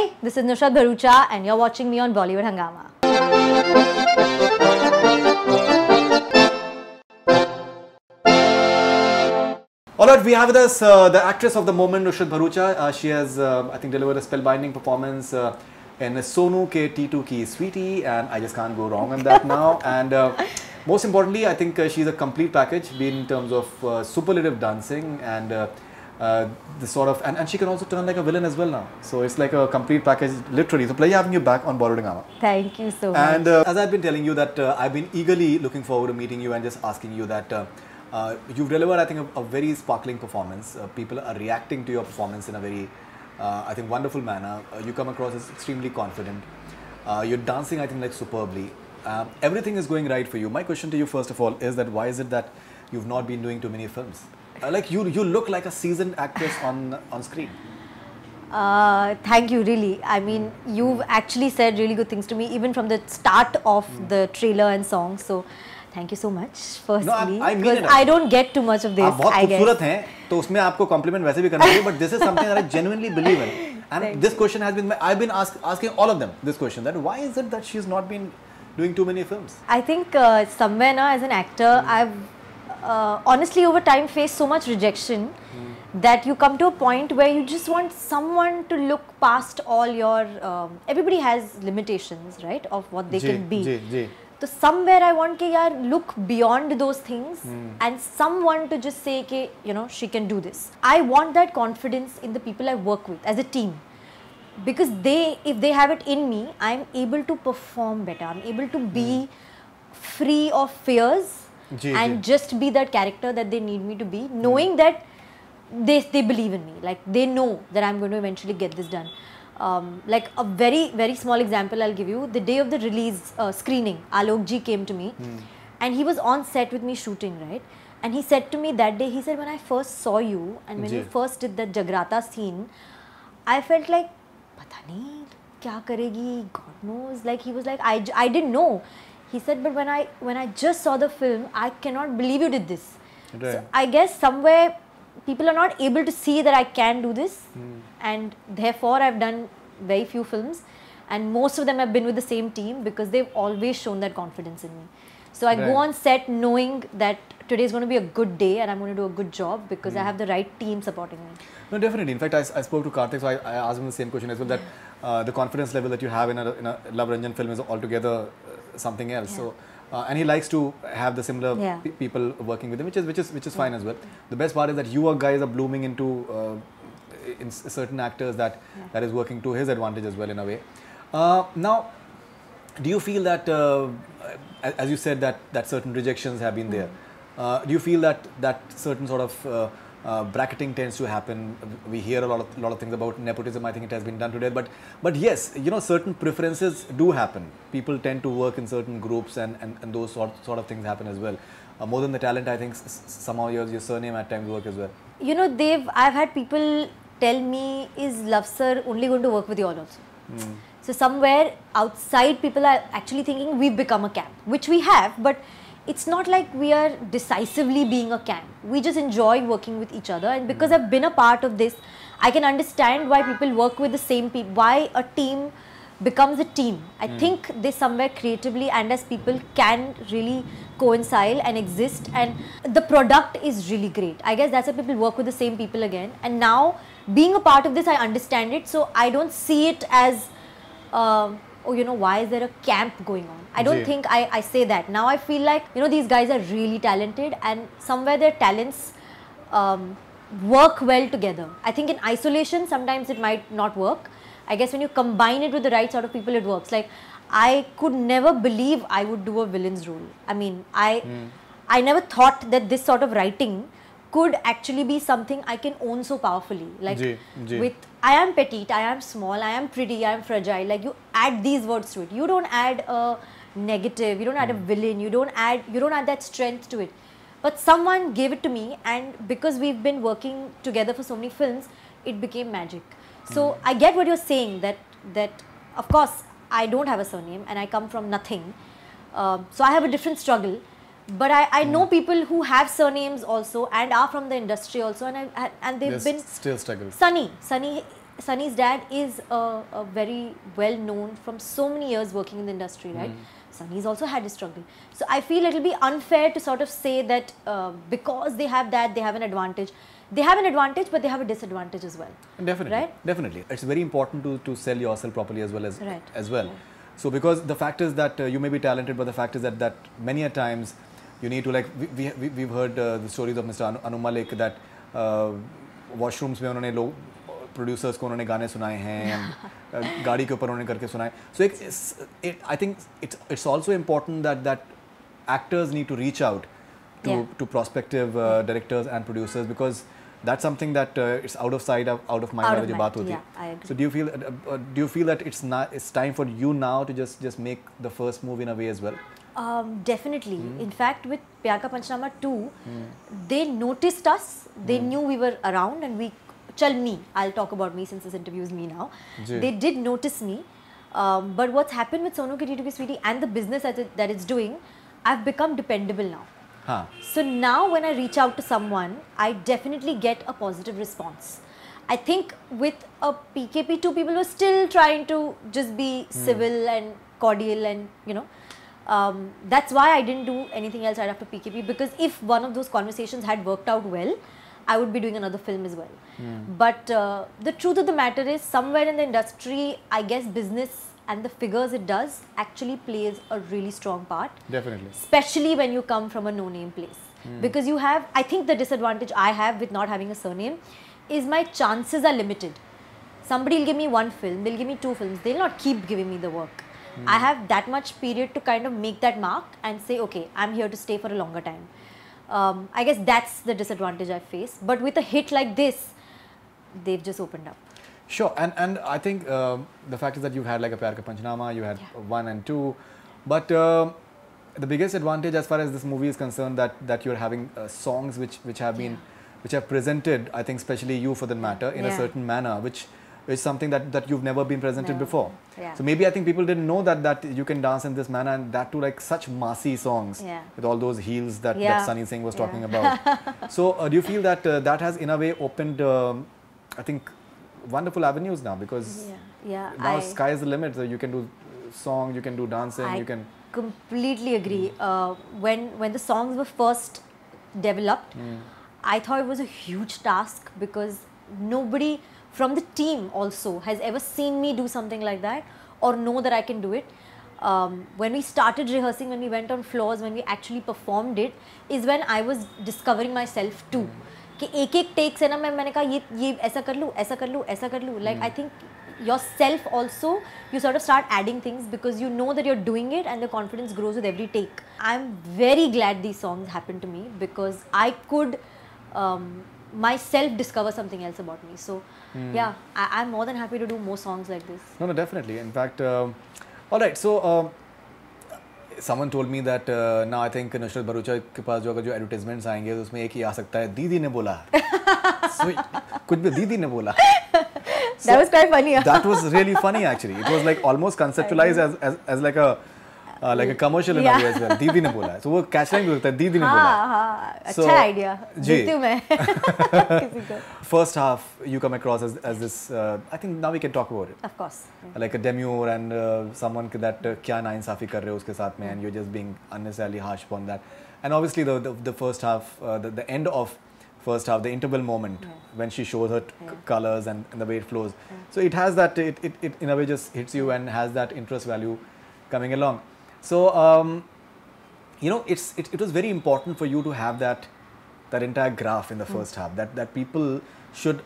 Hi, this is Nusrat Bharucha and you're watching me on Bollywood Hungama. Alright, we have with us the actress of the moment, Nusrat Bharucha. She has, I think, delivered a spellbinding performance in Sonu Ke T2 Ki Sweetie, and I just can't go wrong on that now. And most importantly, I think she's a complete package, be in terms of superlative dancing and the sort of, and she can also turn like a villain as well now. So it's like a complete package, literally. So pleasure having you back on Bollywood Hungama. Thank you so much. And as I've been telling you that I've been eagerly looking forward to meeting you and just asking you that you've delivered, I think, a very sparkling performance. People are reacting to your performance in a very, I think, wonderful manner. You come across as extremely confident. You're dancing, I think, like superbly. Everything is going right for you. My question to you, first of all, is that why is it that you've not been doing too many films? Like you look like a seasoned actress on screen. Thank you, really. I mean, you've actually said really good things to me, even from the start of the trailer and song. So, thank you so much. Firstly, I mean because I don't get too much of this. बहुत खूबसूरत हैं, तो उसमें आपको compliment वैसे भी करना चाहिए. But this is something that I genuinely believe in. And this question has been, I've been asking all of them this question, that why is it that she's not been doing too many films? I think somewhere now, as an actor, I've honestly over time faced so much rejection that you come to a point where you just want someone to look past all your everybody has limitations, right, of what they can be. So somewhere I want to look beyond those things and someone to just say कि, you know, she can do this. I want that confidence in the people I work with as a team, because if they have it in me, I'm able to perform better. I'm able to be free of fears and just be that character that they need me to be, knowing that they believe in me, like they know that I'm going to eventually get this done. Like a very small example I'll give you. The day of the release screening, Alok ji came to me and he was on set with me shooting, right? And he said to me that day, he said, when I first saw you and when you first did that Jagrata scene, I felt like, pata nahi kya karegi, God knows. Like he was like, I didn't know. He said, but when I just saw the film, I cannot believe you did this. Right. So I guess somewhere people are not able to see that I can do this, and therefore I've done very few films, and most of them have been with the same team because they've always shown that confidence in me. So I go on set knowing that today is going to be a good day and I'm going to do a good job because I have the right team supporting me. No, definitely. In fact, I spoke to Karthik, so I asked him the same question as well, that the confidence level that you have in a Love Ranjan film is altogether something else. So, and he likes to have the similar people working with him, which is fine as well. The best part is that you guys are blooming into in certain actors that is working to his advantage as well in a way. Now, do you feel that, as you said, that certain rejections have been there? Do you feel that certain sort of bracketing tends to happen? We hear a lot of things about nepotism. I think it has been done today, but yes, you know, certain preferences do happen. People tend to work in certain groups, and those sort of things happen as well. More than the talent, I think somehow your surname at times work as well. You know, I've had people tell me, is Love Sir only going to work with you all also? So somewhere outside, people are actually thinking we've become a camp, which we have, but it's not like we are decisively being a camp. We just enjoy working with each other, and because I've been a part of this, I can understand why people work with the same people, why a team becomes a team. I think they somewhere creatively and as people can really coincide and exist, and the product is really great. I guess that's why people work with the same people again, and now being a part of this, I understand it, so I don't see it as oh, you know, why is there a camp going on? I don't think I say that. Now I feel like, you know, these guys are really talented, and somewhere their talents work well together. I think in isolation, sometimes it might not work. I guess when you combine it with the right sort of people, it works. Like, I could never believe I would do a villain's role. I mean, I never thought that this sort of writing could actually be something I can own so powerfully. Like, with I am petite, I am small, I am pretty, I am fragile. Like, you add these words to it. You don't add a negative, you don't add a villain, you don't add that strength to it. But someone gave it to me, and because we've been working together for so many films, it became magic. So I get what you're saying, that of course I don't have a surname and I come from nothing. So I have a different struggle. But I know people who have surnames also and are from the industry also, and they've been still struggle. Sunny Sunny's dad is a very well known from so many years working in the industry, right? Sunny's also had a struggle. So I feel it will be unfair to sort of say that because they have that, they have an advantage. They have an advantage, but they have a disadvantage as well. Definitely, right? Definitely. It's very important to sell yourself properly as well. Right. So because the fact is that you may be talented, but the fact is that many a times you need to, like, we've heard the stories of Mr. Anu Malik that washrooms में उन्होंने लोग producers को उन्होंने गाने सुनाए हैं, गाड़ी के ऊपर उन्होंने करके सुनाए. So I think it's also important that actors need to reach out to prospective directors and producers, because that's something that it's out of sight, out of mind. Out of mind. Yeah, I agree. So do you feel that it's time for you now to just make the first move in a way as well? Definitely. In fact, with Pyar Ka Panchnama 2, they noticed us. They knew we were around, and I'll talk about me since this interview is me now. They did notice me. But what's happened with Sonu Ki T2P Sweetie and the business that it's doing, I've become dependable now. So now when I reach out to someone, I definitely get a positive response. I think with a PKP2, people were still trying to just be civil and cordial, and that's why I didn't do anything else right after PKP, because if one of those conversations had worked out well, I would be doing another film as well. But the truth of the matter is, somewhere in the industry, I guess business and the figures it does actually plays a really strong part. Definitely. Especially when you come from a no-name place. Because you have, I think the disadvantage I have with not having a surname is my chances are limited. Somebody will give me one film, they'll give me 2 films, they'll not keep giving me the work. I have that much period to kind of make that mark and say, okay, I'm here to stay for a longer time. I guess that's the disadvantage I face. But with a hit like this, they've just opened up. Sure, and I think the fact is that you've had like a Pyar Ka Panchnama, you had 1 and 2, but the biggest advantage as far as this movie is concerned, that you're having songs which have presented, I think especially you for that matter, in a certain manner, which is something that you've never been presented before. So maybe I think people didn't know that you can dance in this manner, and that too like such massy songs with all those heels that Sunny Singh was talking about. So do you feel that that has in a way opened, I think, wonderful avenues now, because now sky is the limit. So you can do song, you can do dancing, you can. Completely agree. When the songs were first developed, I thought it was a huge task, because nobody from the team also has ever seen me do something like that or know that I can do it. When we started rehearsing, when we went on floors, when we actually performed it, is when I was discovering myself too. कि एक take से ना मैंने कहा ये ऐसा कर लूँ, ऐसा कर लूँ, ऐसा कर लूँ. Like I think yourself also, you sort of start adding things because you know that you're doing it, and the confidence grows with every take. I'm very glad these songs happened to me, because I could myself discover something else about me. So yeah, I'm more than happy to do more songs like this. No, definitely. In fact, all right. So someone told me that now I think Nusrat Bharucha के पास जो advertisements आएंगे तो उसमें एक ही आ सकता है, दीदी ने बोला. So कुछ भी दीदी ने बोला. That was quite funny. That was really funny actually. It was like almost conceptualized as like a commercial in a way as well. दीदी ने बोला. So वो catch line भी होता है, दीदी ने बोला. हाँ, अच्छा idea. जीती हूँ मैं किसी को. First half you come across as this. I think now we can talk about it. Of course. Like a demure and someone that क्या नाइंसाफी कर रहे हो उसके साथ में, and you're just being unnecessarily harsh upon that. And obviously the first half, the end of first half, the interval moment when she shows her colors and the way it flows. So it has that, it in a way just hits you and has that interest value coming along. So it was very important for you to have that entire graph in the first half, that people should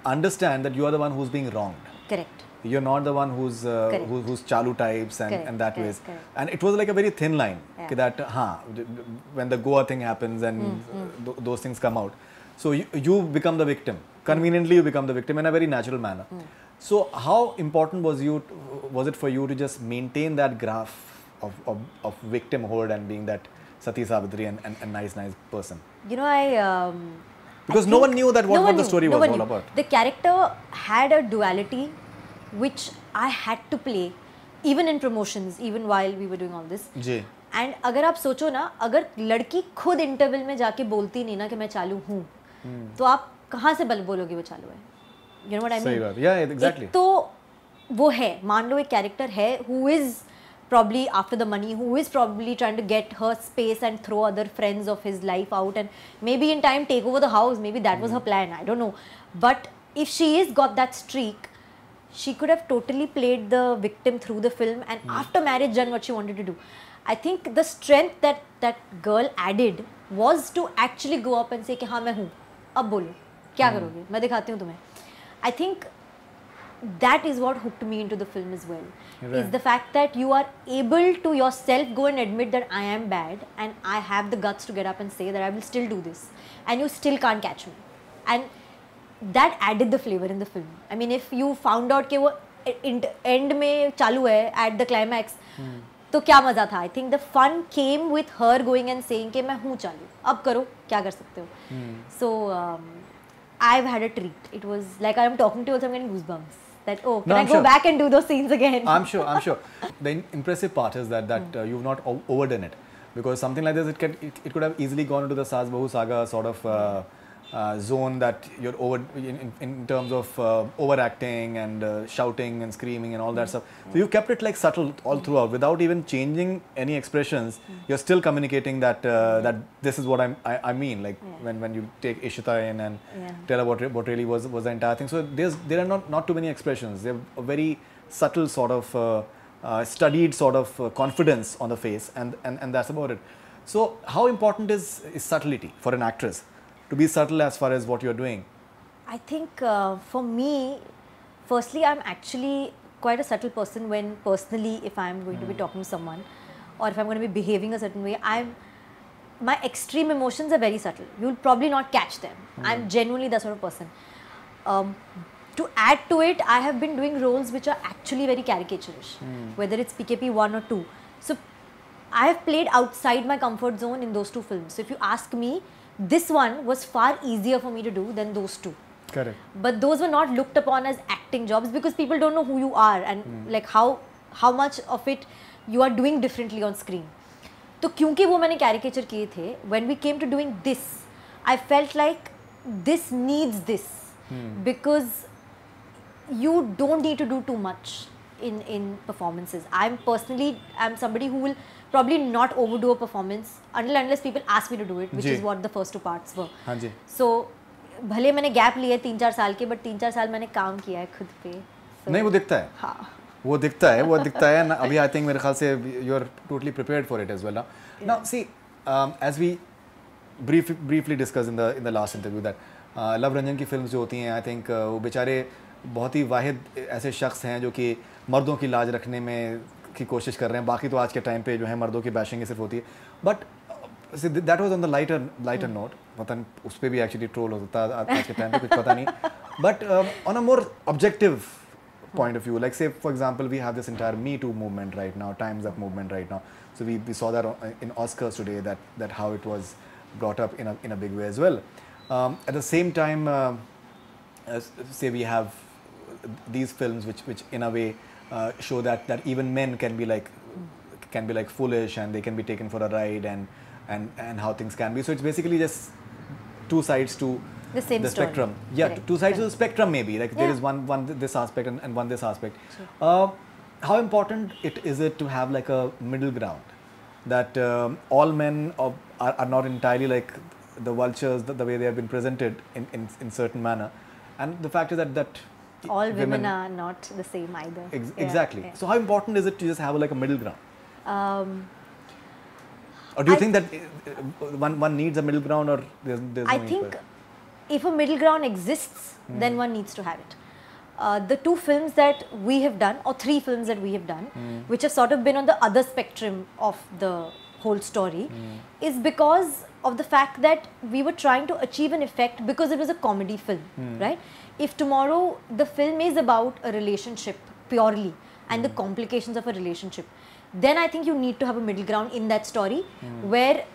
understand that you are the one who's being wronged. Correct. You're not the one who's chalu types and that ways. And it was like a very thin line that when the Goa thing happens and those things come out, so you become the victim. Conveniently you become the victim in a very natural manner. So how important was it for you to just maintain that graph of victimhood and being that Sati Savitri and nice person? Because no one knew that what the story was all about. The character had a duality which I had to play, even in promotions, even while we were doing all this. Ji. And अगर आप सोचो ना, अगर लड़की खुद interval में जाके बोलती नहीं ना कि मैं चालू हूँ, तो आप कहाँ से बोलोगे वो चालू है? You know what I mean? सही बात, yeah, exactly. तो वो है, मान लो एक कैरेक्टर है who is probably after the money, who is probably trying to get her space and throw other friends of his life out and maybe in time take over the house. Maybe that was her plan, I don't know. But if she is got that streak, she could have totally played the victim through the film and after marriage done what she wanted to do. I think the strength that that girl added was to actually go up and say कि हाँ मैं हूँ, अब बोलो क्या करोगे, मैं दिखाती हूँ तुम्हें. I think that is what hooked me into the film as well. Right. Is the fact that you are able to yourself go and admit that I am bad and I have the guts to get up and say that I will still do this and you still can't catch me. And that added the flavor in the film. I mean, if you found out कि वो end में चालू है at the climax, तो क्या मज़ा था. I think the fun came with her going and saying कि मैं हूँ चालू, अब करो क्या कर सकते हो. So I've had a treat. It was like I'm talking to you also, I'm getting goosebumps. That can I go back and do those scenes again? I'm sure. The impressive part is that you've not overdone it, because something like this it could have easily gone into the Saas Bahu Saga sort of zone that you're over in terms of overacting and shouting and screaming and all that stuff. So you kept it like subtle all throughout without even changing any expressions. You're still communicating that that this is what I mean, like when you take Ishita in and tell her what really was the entire thing. So there are not too many expressions. They're a very subtle sort of studied sort of confidence on the face, and that's about it. So how important is subtlety for an actress? To be subtle as far as what you're doing? I think for me, firstly, I'm actually quite a subtle person when personally, if I'm going to be talking to someone or if I'm going to be behaving a certain way, my extreme emotions are very subtle. You'll probably not catch them. I'm genuinely that sort of person. To add to it, I have been doing roles which are actually very caricaturish, whether it's PKP 1 or 2. So I have played outside my comfort zone in those two films. So if you ask me, this one was far easier for me to do than those two. Correct. But those were not looked upon as acting jobs because people don't know who you are and like how much of it you are doing differently on screen. तो क्योंकि वो मैंने caricature किए थे, when we came to doing this, I felt like this needs this because you don't need to do too much in performances. I'm somebody who will probably not overdo a performance unless people ask me to do it, which is what the first two parts were. So भले मैंने gap लिए 3-4 साल के, but 3-4 साल मैंने काम किया है खुद पे. नहीं, वो दिखता है. हाँ, वो दिखता है ना. अभी I think मेरे ख्याल से you are totally prepared for it as well. Now see, as we briefly discussed in the last interview that love Ranjan की फिल्म्स जो होती हैं, I think वो बेचारे बहुत ही वाहिद ऐसे शख्स हैं जो कि मर्दों की लाज रखने में की कोशिश कर रहे हैं. बाकी तो आज के टाइम पे जो है मर्दों की बैशिंग ही सिर्फ होती है. But that was on the lighter note. पता नहीं उस पर भी एक्चुअली ट्रोल होता है आज के टाइम पे, कुछ पता नहीं. But on a more objective point of view, like say for example we have this entire Me Too movement right now, Time's Up movement right now. So we saw that in Oscars today, that how it was brought up in a big way as well. At the same time, say we have these films which in a way show that even men can be like foolish and they can be taken for a ride and how things can be. So it's basically just two sides to the same spectrum. Yeah, correct. Two sides of the spectrum maybe. Like there is one this aspect and one this aspect. Sure. How important is it to have like a middle ground? That all men are not entirely like the vultures the way they have been presented in certain manner. And the fact is that all women are not the same either. Exactly. Yeah. So how important is it to just have like a middle ground? Or do you think that one needs a middle ground, or there's no I think if a middle ground exists, then one needs to have it. The two films that we have done, or 3 films that we have done, which have sort of been on the other spectrum of the whole story, is because of the fact that we were trying to achieve an effect because it was a comedy film, right? If tomorrow the film is about a relationship purely and the complications of a relationship, then I think you need to have a middle ground in that story where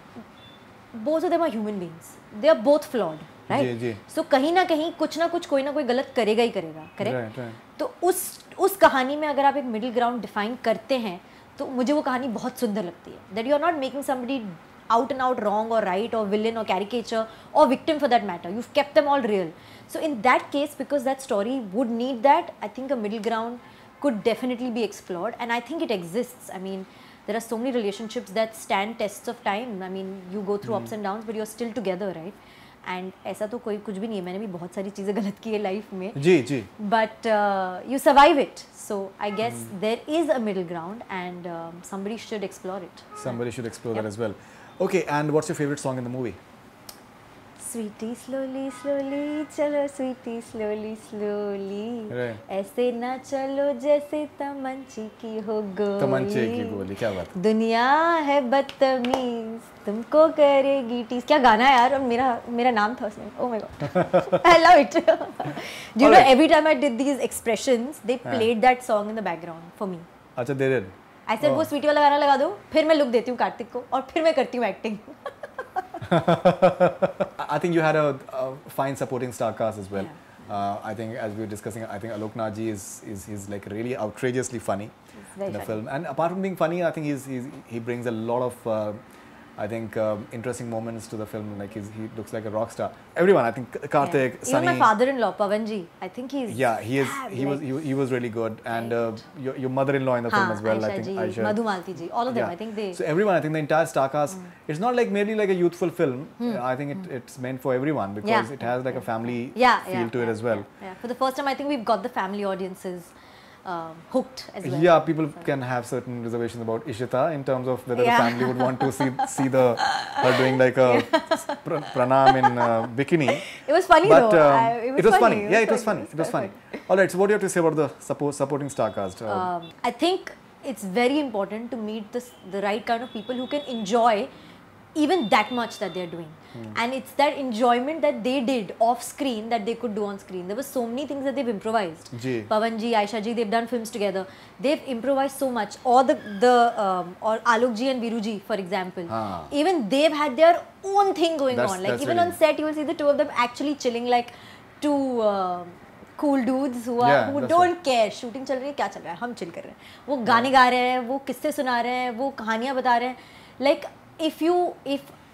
both of them are human beings. They are both flawed, right? So कहीं ना कहीं कुछ ना कुछ कोई ना कोई गलत करेगा ही करेगा, correct? तो उस कहानी में अगर आप एक middle ground define करते हैं तो मुझे वो कहानी बहुत सुंदर लगती है. That you are not making somebody out and out wrong or right or villain or caricature or victim for that matter. You've kept them all real. So in that case, because that story would need that, I think a middle ground could definitely be explored, and I think it exists. I mean, there are so many relationships that stand tests of time. I mean, you go through ups and downs, but you're still together, right? And ऐसा तो कोई कुछ भी नहीं है. मैंने भी बहुत सारी चीज़ें गलत की है लाइफ में. जी. But you survive it. So I guess there is a middle ground, and somebody should explore it. Somebody should explore that as well. Okay, and what's your favorite song in the movie? Sweetie slowly slowly चलो sweetie slowly slowly ऐसे ना चलो जैसे तमंची की हो गोली. तमंचे की गोली, क्या बात. दुनिया है बदतमीज तुमको करेगी टीज. क्या गाना है यार. और मेरा नाम था उसमें. Oh my god, I love it. Do you know every time I did these expressions they played that song in the background for me. अच्छा, they did. I said वो स्वीटी वाला गाना लगा दो, फिर मैं लुक देती हूँ कार्तिक को और फिर मैं करती हूँ acting. I think you had a fine supporting star cast as well. Yeah. I think as we were discussing, I think Alok Naji is like really outrageously funny in the film. And apart from being funny, I think he brings a lot of I think interesting moments to the film. Like he looks like a rock star. Everyone, I think Karthik, yeah. Sunny. Even my father-in-law Pavanji, I think he's he was really good. And your mother-in-law in the film as well. Aisha I think ji, Aisha, Madhumalti ji, all of them. I think they. So everyone, I think the entire star cast. It's not like merely like a youthful film. I think it's meant for everyone because it has like a family feel to it as well. Yeah. For the first time, I think we've got the family audiences hooked as well. Yeah, people can have certain reservations about Ishita in terms of whether the family would want to see her doing like a pranam in bikini. It was funny but, though. It was funny. Yeah, it was funny. It was funny. All right. So what do you have to say about the supporting star cast? I think it's very important to meet the right kind of people who can enjoy even that much that they're doing. And it's that enjoyment that they did off screen that they could do on screen. There were so many things that they've improvised. Pavan ji, Aisha ji, they've done films together. They've improvised so much. Or or Alok ji and Viru ji, for example. Even they've had their own thing going on. Like even on set, you will see the two of them actually chilling like two cool dudes who don't care. Shooting चल रही है, क्या चल रहा है? हम chill कर रहे हैं. वो गाने गा रहे हैं, वो किस्से सुना रहे हैं, वो कहानियाँ बता रहे हैं. Like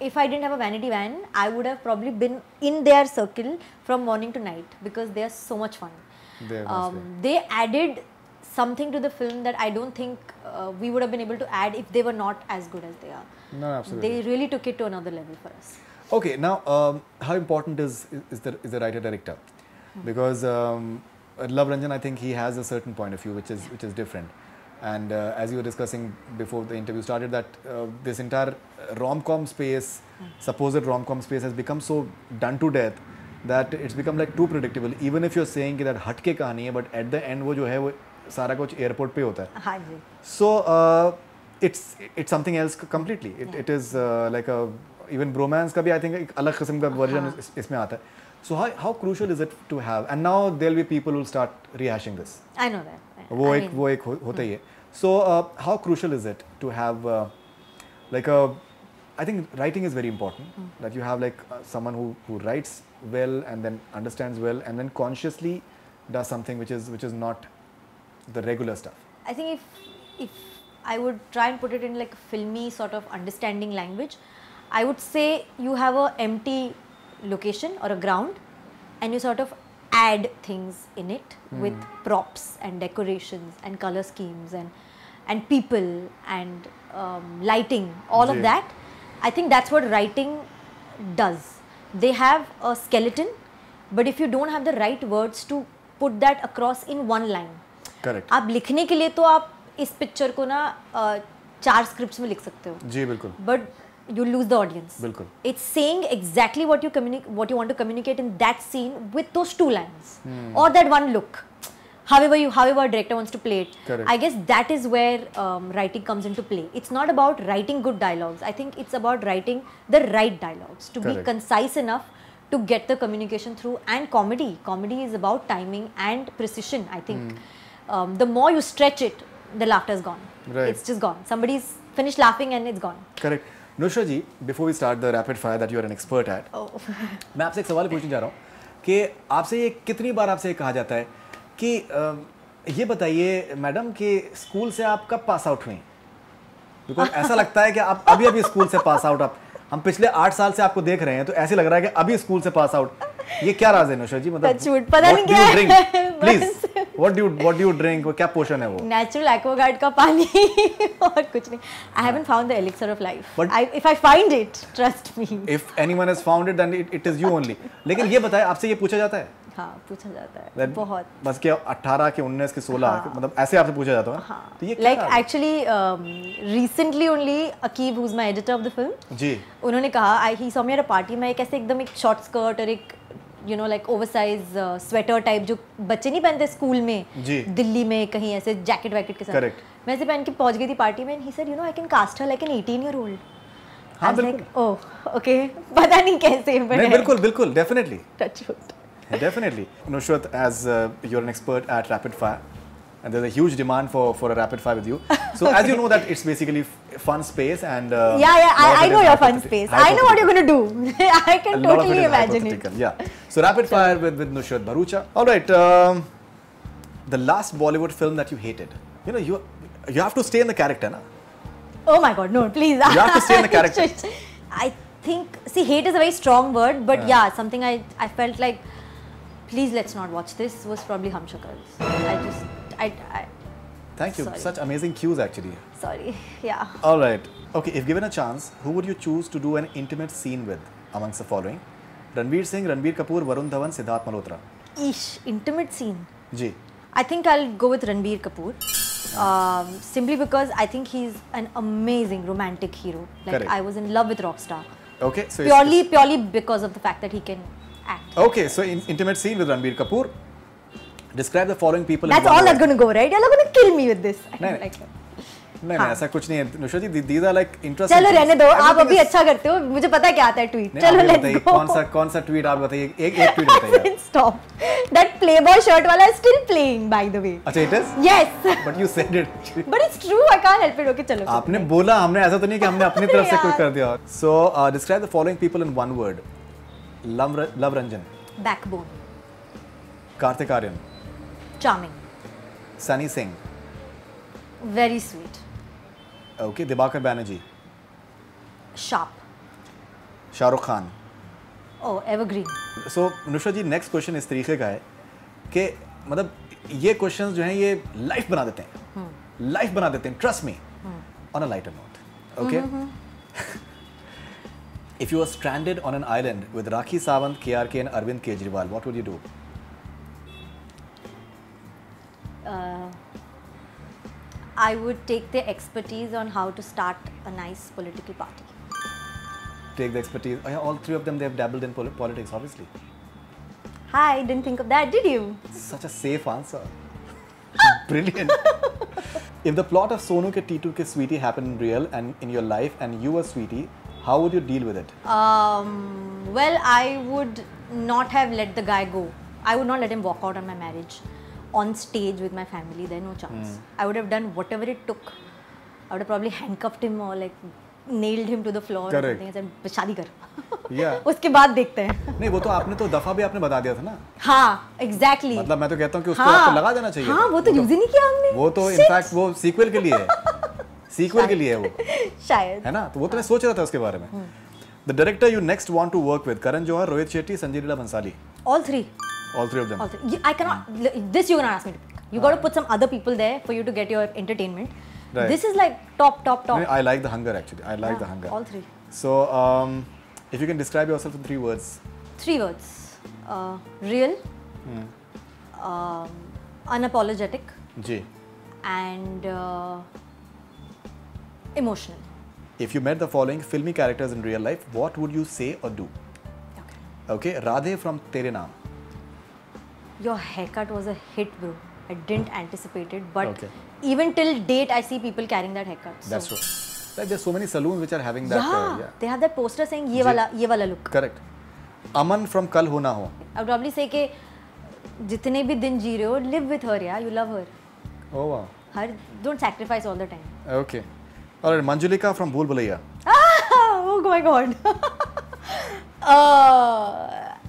if I didn't have a vanity van, I would have probably been in their circle from morning to night because they are so much fun. They added something to the film that I don't think we would have been able to add if they were not as good as they are. No, absolutely. They really took it to another level for us. Okay, now how important is the writer director? Because Love Ranjan, I think he has a certain point of view which is different. And as you were discussing before the interview started, that this entire rom-com space, supposed rom-com space, has become so done to death that it's become like too predictable. Even if you're saying that हटके कहानी है, but at the end वो जो है वो सारा कुछ airport पे होता है. हाँ जी. So it's something else completely. It is like a even bromance का भी I think एक अलग किस्म का version इसमें आता है. So how crucial is it to have? And now there'll be people who will start rehashing this. I know that. वो एक होता ही है. So how crucial is it to have like I think writing is very important. That you have like someone who writes well and then understands well and then consciously does something which is not the regular stuff. I think if I would try and put it in like a filmy sort of understanding language, I would say you have a empty location or a ground and you sort of add things in it with props and decorations and color schemes and people and lighting, all of that. I think that's what writing does. They have a skeleton, but if you don't have the right words to put that across in one line. Correct. आप लिखने के लिए तो आप इस picture को ना 4 scripts में लिख सकते हो. जी बिल्कुल. But you lose the audience. बिल्कुल. It's saying exactly what you want to communicate in that scene with those 2 lines or that one look. However a director wants to play it. Correct. I guess that is where writing comes into play. It's not about writing good dialogues. I think it's about writing the right dialogues to be concise enough to get the communication through. And comedy is about timing and precision. I think the more you stretch it, the laughter is gone. Right. It's just gone. Somebody's finished laughing and it's gone. Correct. Nushra ji, before we start the rapid fire that you are an expert at, मैं आपसे एक सवाल पूछने जा रहा हूँ कि आपसे ये कितनी बार आपसे कहा जाता है कि ये बताइए मैडम कि स्कूल से आप कब पास आउट हुई? बिकॉज ऐसा लगता है कि आप अभी स्कूल से पास आउट आप हम पिछले 8 साल से आपको देख रहे हैं, तो ऐसे लग रहा है कि अभी स्कूल से पास आउट। ये क्या राज है नुशा जी? मतलब पता नहीं क्या है। Please what do you drink? क्या पोषण है वो? नेचुरल एक्वागार्ड का पानी और कुछ नहीं। I haven't found the elixir of life. If I find it, trust me. If anyone has found it, then it is you only. लेकिन ये बताए, आपसे ये पूछा जाता है? हाँ, पूछा जाता है बहुत। बस के 18 के 19 के 16 मतलब ऐसे आपसे पूछा जाता है? हाँ। तो ये like actually recently only Akib, who's my editor of the film, जी, उन्होंने कहा he saw me at a party में, कैसे एकदम एक शॉर्ट स्कर्ट और एक you know like oversize sweater type जो बच्चे नहीं पहनते स्कूल में, दिल्ली में कहीं ऐसे जैकेट वैकेट के साथ। Correct. मैं ऐसे पहन के पहुंच गई थी पार्टी में, and he said you know I can cast her like an 18-year-old. हाँ बिल्कुल। oh okay, पता नहीं कैसे but नहीं बिल्कुल बिल्कुल definitely. Touch wood. Definitely. Nusrat, as you're an expert at rapid fire, and there's a huge demand for a rapid fire with you. So as you know that it's basically fun space and I know your fun space. I know what you're going to do. I can totally imagine it. Yeah. So rapid fire with Nusrat Bharucha. All right. The last Bollywood film that you hated. You know you have to stay in the character, na? Oh my God, no, please. You have to stay in the character. I think, see, hate is a very strong word, but yeah, something I felt like, please let's not watch this, was probably Hum Shakals. Thank you. Sorry. Such amazing cues actually. Sorry, yeah. All right. Okay, if given a chance, who would you choose to do an intimate scene with amongst the following? Ranveer Singh, Ranbir Kapoor, Varun Dhawan, Siddharth Malhotra. Ish, intimate scene. Ji. I think I'll go with Ranbir Kapoor. Simply because I think he's an amazing romantic hero. Like Correct. I was in love with Rockstar. Okay, so purely because of the fact that he can act. Okay, so intimate scene with Ranbir Kapoor. Describe the following people. That's all that's going to go, right? You're not going to kill me with this. नहीं ऐसा कुछ नहीं है नुशा जी, these are like interesting. चलो रहने दो, आप अभी अच्छा करते हो, मुझे पता है क्या आता है ट्वीट. चलो लेट्स गो. कौन सा ट्वीट आप बताइए, एक ट्वीट बताइए. Stop. That Playboy shirt वाला is still playing, by the way. अच्छा, it is? Yes. But you said it. But it's true, I can't help it. Okay, चलो. आपने बोला, हमने ऐसा तो नहीं कि हमने अपनी तरफ से कोई कर दिया. So describe the following people in one word. Love Ranjan. Backbone. Kartik Aaryan. Charming. Sunny Singh. Very sweet. Okay, Dibakar Banerjee. Sharp. Shah Rukh Khan. Oh, evergreen. So नुशा ji, next question इस तरीके का है कि मतलब ये questions जो हैं ये लाइफ बना देते हैं, लाइफ बना देते हैं. Trust me, on a lighter note. Okay, if you are stranded on an island with Rakhi Sawant, KRK and Arvind Kejriwal, what would you do? I would take the expertise on how to start a nice political party. Take the expertise. Oh, yeah, all three of them, they have dabbled in politics, obviously. Hi, didn't think of that, did you? Such a safe answer. Brilliant. If the plot of Sonu ke Titu ke Sweetie happened in real and in your life and you were Sweetie, how would you deal with it? Well, I would not have let the guy go. I would not let him walk out on my marriage. On stage with my family, there no chance. I would have done whatever it took. I would have probably handcuffed him or like nailed him to the floor. Correct. Or something. I said, शादी कर. Yeah. उसके बाद देखते हैं. नहीं, वो तो आपने तो दफा भी आपने बता दिया था ना. हाँ, exactly. मतलब मैं तो कहता हूँ कि उसको आपको लगा देना चाहिए. हाँ, वो तो यूज ही नहीं किया हमने. वो तो इनफैक्ट वो सीक्वल के लिए है. सीक्वल के लिए है वो. शायद. है ना? तो वो तो मैं सोच रहा था उसके बारे में. The director you next want to work with: Karan Johar, Rohit Shetty, Sanjay Leela Bhansali. All three. All three of them. All three. I cannot. This you cannot ask me to pick. You got to put some other people there for you to get your entertainment. Right. This is like top. I like the hunger actually. I like the hunger. All three. So, if you can describe yourself in 3 words. 3 words. Real. Unapologetic. Ji. And emotional. If you met the following filmy characters in real life, what would you say or do? Okay. Radhe from Tere Naam. Your haircut was a hit, bro. I didn't anticipate it, but even till date, I see people carrying that haircut. So. That's true. Like there's so many saloons which are having that. Yeah, they have that poster saying ye wala look. Correct. Aman from Kal Ho Na Ho. I would probably say कि जितने भी दिन जी रहे हो, live with her, yeah. You love her. Oh wow. Don't sacrifice all the time. Okay. Alright, Manjulika from Bhool Bhulaiya. Oh my God.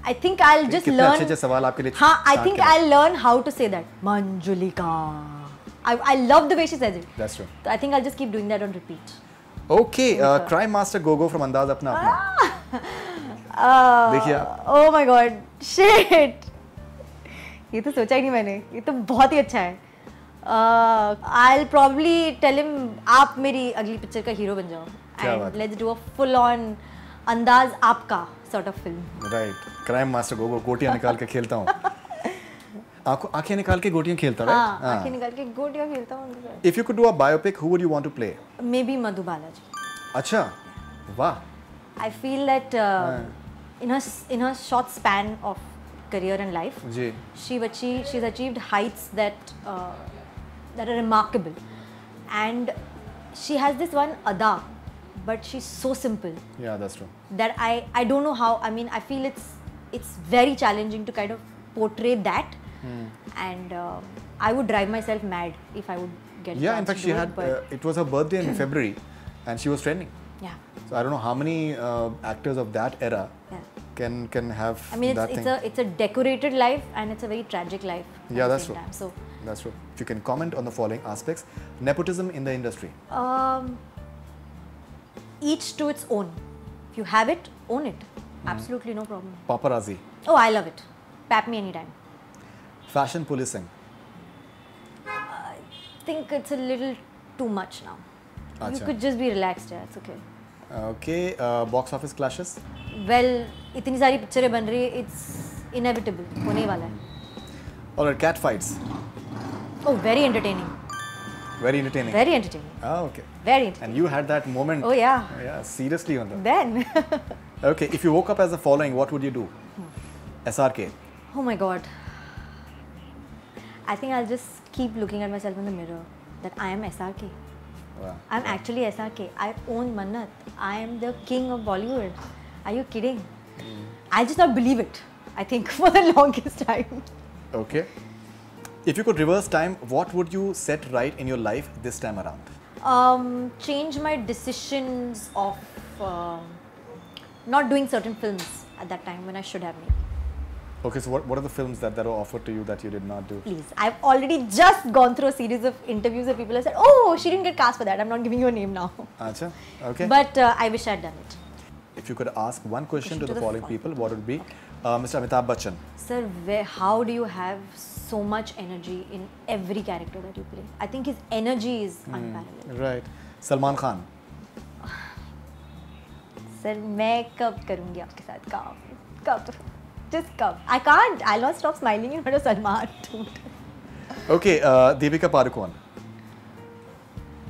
I think I'll just learn. अच्छे सवाल आपके लिए. हाँ, I think I'll learn how to say that. Manjulika. I love the way she says it. That's true. So I think I'll just keep doing that on repeat. Okay, Crime Master Gogo from Andaz Apna Apna. देखिए आप. Oh my God, shit. ये तो सोचा ही नहीं मैंने. ये तो बहुत ही अच्छा है. I'll probably tell him आप मेरी अगली पिक्चर का हीरो बन जाओ. And let's do a full-on अंदाज आपका sort of film. Right. Crime Master Gogo गोटियां निकाल के खेलता हूँ. आंखें निकाल के गोटियां खेलता है. आंखें निकाल के गोटियां खेलता हूँ. If you could do a biopic, who would you want to play? Maybe Madhu Balaji. अच्छा, वाह. I feel that in her short span of career and life, she's achieved heights that are remarkable, and she has this one ada, but she's so simple. Yeah, that's true. That I don't know how. I mean, I feel it's very challenging to kind of portray that, and I would drive myself mad if I would get. Yeah, in fact, she had. It was her birthday in February, and she was trending. Yeah. So I don't know how many actors of that era can have. I mean, that it's a decorated life and it's a very tragic life. Yeah, that's true. So that's true. If you can comment on the following aspects: nepotism in the industry. Each to its own. If you have it, own it. Absolutely no problem. Paparazzi. Oh, I love it. Pap me anytime. Fashion policing. I think it's a little too much now. Achha. You could just be relaxed, yeah, it's okay. Okay, box office clashes? Well, इतनी सारी पिक्चरें बन रही है, it's inevitable, होने वाला है. Alright, cat fights. Oh, very entertaining. Very entertaining. Very entertaining. Oh, okay. Very entertaining. And you had that moment. Oh yeah. Yeah, seriously on that. Then. Okay, if you woke up as the following, what would you do? SRK. Oh my God. I think I'll just keep looking at myself in the mirror that I am SRK. Wow. I'm actually SRK. I own Mannat. I am the king of Bollywood. Are you kidding? I'll just not believe it, I think, for the longest time. Okay. If you could reverse time, what would you set right in your life this time around? Change my decisions of not doing certain films at that time when I should have made. Okay, so what are the films that were offered to you that you did not do? Please, I've already just gone through a series of interviews where people have said, oh, she didn't get cast for that. I'm not giving you a name now. Achha, okay. But I wish I'd done it. If you could ask one question to the following people, what would it be? Mr. Amitabh Bachchan. Sir, how do you have so much energy in every character that you play? I think his energy is unparalleled. Right. Salman Khan. Sir, मैं कब करूँगी आपके साथ काम? कब? Just come. I can't. I'll not stop smiling in front of Salman. Okay, Deepika Padukone.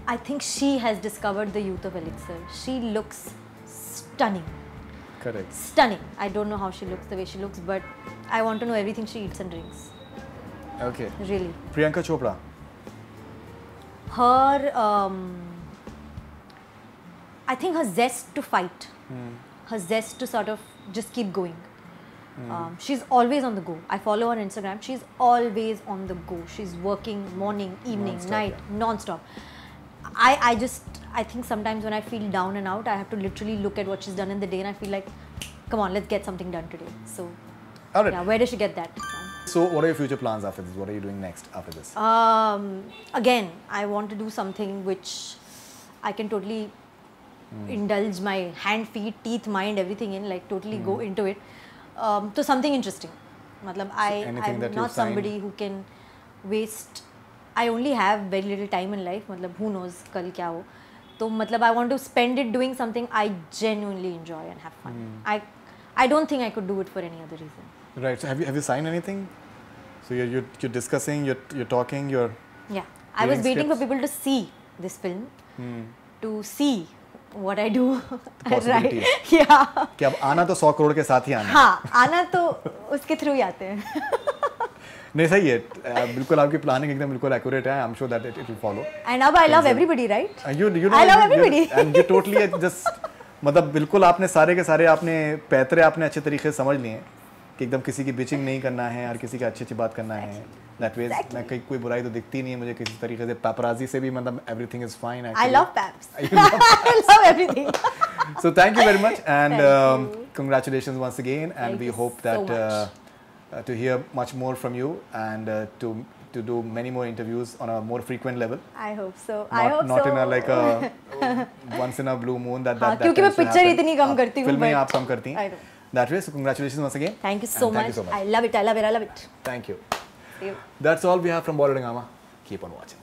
I think she has discovered the youth of Elixir. She looks stunning. Correct. Stunning. I don't know how she looks the way she looks, but I want to know everything she eats and drinks. Okay. Really. Priyanka Chopra. Her, I think her zest to fight, her zest to sort of just keep going. She's always on the go. I follow her on Instagram. She's always on the go. She's working morning, evening, night, non-stop. I think sometimes when I feel down and out, I have to literally look at what she's done in the day and I feel like, come on, let's get something done today. So, yeah, where does she get that from? So, what are your future plans after this? What are you doing next after this? Again, I want to do something which I can totally indulge my hand, feet, teeth, mind, everything in, like totally go into it. So something interesting. Matlab, I'm not somebody who can waste. I only have very little time in life. Matlab, who knows kal kya ho. So matlab, I want to spend it doing something I genuinely enjoy and have fun. I don't think I could do it for any other reason. Right. So have you signed anything? So you're discussing, you're talking, you're. Yeah. I was waiting for people to see this film, to see what I do. Right. Yeah. कि अब आना तो 100 करोड़ के साथ ही आना. हाँ, आना तो उसके थ्रू ही आते हैं. नहीं सही है. बिल्कुल आपकी प्लानिंग एकदम बिल्कुल एक्यूरेट है. I'm sure that it will follow. And अब I love everybody, right? You know, I love everybody. And you totally just मतलब बिल्कुल आपने सारे के सारे आपने पैतरे आपने अच्छे तरीके से समझ लिए कि एकदम किसी की बिचिंग नहीं करना है और किसी की अच्छी बात करना है. That way, मैं कोई बुराई तो दिखती नहीं है मुझे किसी तरीके से. Paparazzi से भी मतलब everything is fine. Actually. I love paps. I love everything. So thank you very much and congratulations once again. And we hope that to hear much more from you and to to do many more interviews on a more frequent level. I hope so. Not in a like a once in a blue moon that क्योंकि मैं picture इतनी कम करती हूँ. फिल्में आप कम करती हैं. That way, so congratulations once again. Thank you so much. I love it. I love it. Thank you. See you. That's all we have from Bollywood Hungama. Keep on watching.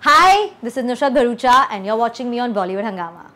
Hi, this is Nusrat Bharucha and you're watching me on Bollywood Hungama.